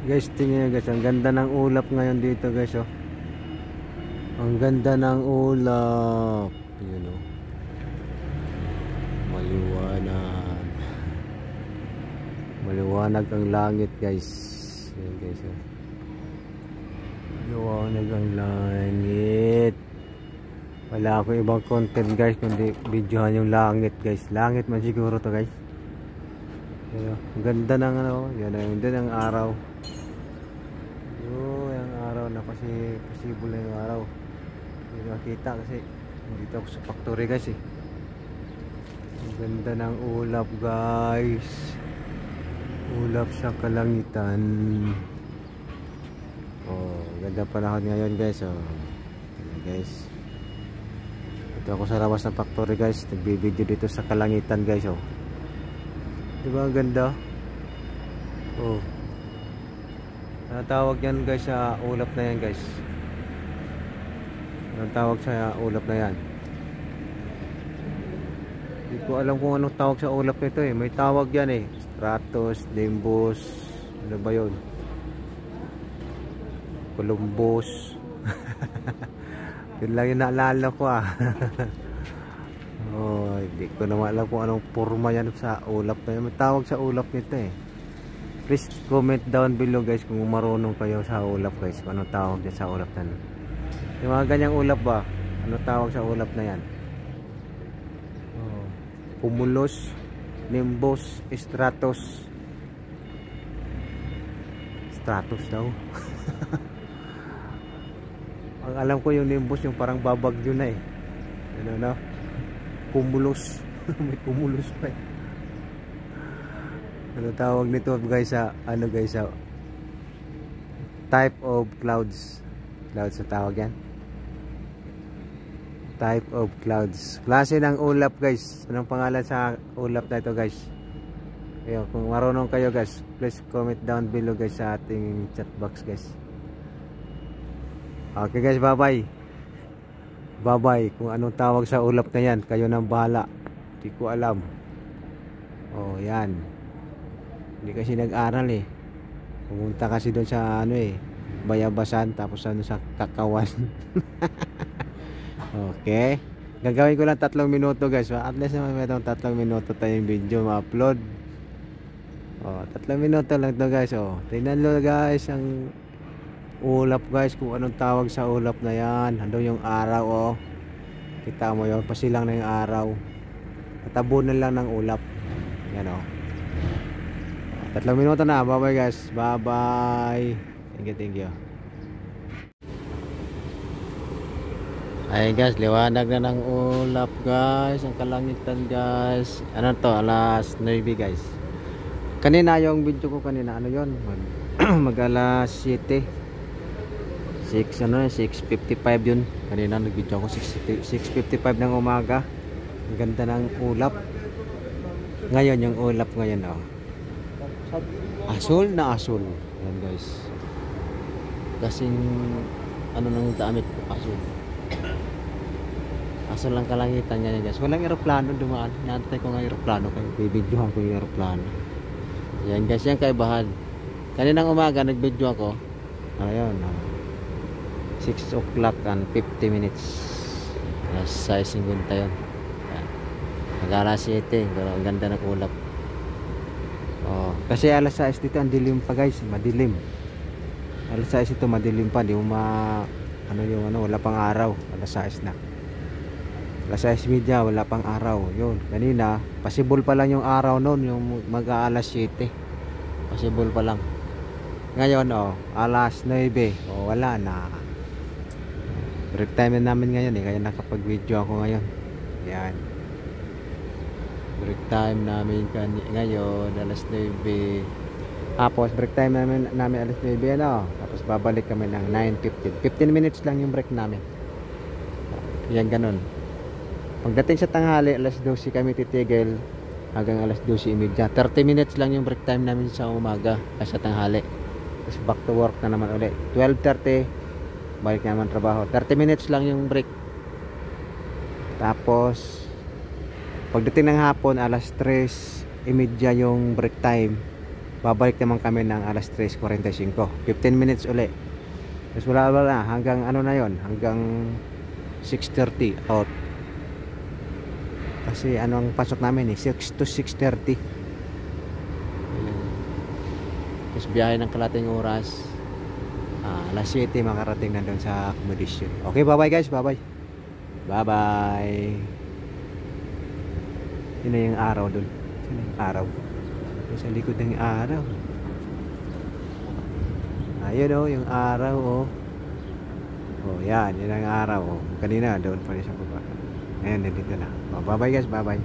Guys, tingnan nyo guys, ang ganda ng ulap ngayon dito guys, oh. Ang ganda ng ulap. Yun, oh. Maliwanag. Maliwanag ang langit guys. Yan guys, oh. Maliwanag ang langit. Wala akong ibang content guys kundi videohan yung langit guys. Langit man siguro to guys. Yan, oh. Ang ganda ng ano, yan, ang ganda ng araw. Yung araw na kasi possible na yung araw. Hindi makita kasi dito ako sa factory guys eh. Ang ganda ng ulap guys. Ulap sa kalangitan. Oh, ganda panahon ngayon guys. Oh. Guys. Dito ako sa labas ng factory guys. Nagbibideo dito sa kalangitan guys, oh. Diba ang ganda? Oh. Ano tawag yan guys sa ulap na yan guys? Ano tawag sa ulap na yan? Hindi ko alam kung anong tawag sa ulap nito eh. May tawag yan eh. Stratus, Nimbus, ano ba yun? Columbus. Yun lang yung naalala ko ah. Oh, hindi ko naman alam kung anong forma yan sa ulap na yan. May tawag sa ulap nito eh. Please comment down below guys kung marunong kayo sa ulap guys. Kung anong tawag dyan sa ulap na yan. Yung mga ganyang ulap ba? Ano tawag sa ulap na yan? Oh, Cumulus, Nimbus, Stratus. Stratus daw. Ang alam ko yung Nimbus yung parang babagyo na eh. Ano na? Cumulus. May cumulus pa eh. Ano tawag nito guys sa ano guys sa type of clouds. Clouds sa tawag yan. Type of clouds. Klase ng ulap guys. Anong pangalan sa ulap na ito guys? Ayun, kung marunong kayo guys, please comment down below guys sa ating chat box guys. Okay guys, bye bye. Bye bye. Kung anong tawag sa ulap na yan, kayo nang bahala. Hindi ko alam. Oh yan. Hindi kasi nag-aral eh. Pumunta kasi doon sa ano eh, Bayabasan, tapos ano sa Kakawan. Okay. Gagawin ko lang 3 minuto guys. At least naman may 3 minuto tayong video ma-upload. Oh, 3 minuto lang to guys. Oh, tingnan nyo guys ang ulap guys, kung anong tawag sa ulap na yan. Andun yung araw oh. Kita mo yun, pasilang na yung araw. Natabunan lang ng ulap. Yan oh. 3 minuto na. Bye bye guys. Bye bye. Thank you. Ay guys, liwanag na ng ulap guys. Ang kalangitan guys. Ano to? Alas 9 guys. Kanina yung video ko kanina. Ano yun? Mag alas 7. 6:55 yun. Kanina nag-video ako 6:55 ng umaga. Ang ganda ng ulap. Ngayon yung ulap ngayon oh. Asul na asul. Yan guys. Kasing ano nang damit ko, asul. Asul lang kalangitan niya guys. Walang eroplano dumaan. Nantay ko ng eroplano kaya bibidyohan ko yung eroplano. Yan guys, yan kaibahan. Kaninang umaga nag-video ako. Ayun. 6 o'clock and 50 minutes. Nasa 50 yun. Mag-alas 7. Ang ganda ng ulap. Oh, kasi alas 6 dito ang dilim pa guys, madilim. Alas 6 ito madilim pa, di mo ano yung ano, wala pang araw. Alas 6 na. Alas 6:30 wala pang araw. Yun, kanina possible pa lang yung araw noon, yung mag-aalas 7. Possible pa lang. Ngayon oh, alas 9. Oh, wala na. Break time na namin ngayon eh, kaya nakapag-video ako ngayon. Yan. Break time namin ngayon alas 9. Tapos break time namin alas 9 ano. Tapos babalik kami ng 9:15. 15 minutes lang yung break namin. Yan ganun. Pagdating sa tanghali alas 12 kami titigil hanggang alas 12:30. 30 minutes lang yung break time namin sa umaga sa tanghali. Tapos back to work na naman ulit. 12:30 balik naman trabaho. 30 minutes lang yung break. Tapos pagdating ng hapon alas 3:30 yung break time. babalik naman kami ng alas 3:45. 15 minutes uli. Tapos wala hanggang ano na yon, hanggang 6:30 out. Kasi ano ang pasok namin 6 to 6:30. Tapos biyahe ng kalating oras. Alas 7 makarating na doon sa accommodation. Okay, bye bye guys, bye bye. Bye bye. Yun na yung araw doon. Yun na yung araw. Sa likod ng araw. Ayun oh, yung araw oh. Oh, yan, yun ang araw oh. Kanina doon pa rin sa baba. Ayan, nandito na. Oh, bye bye guys, bye bye.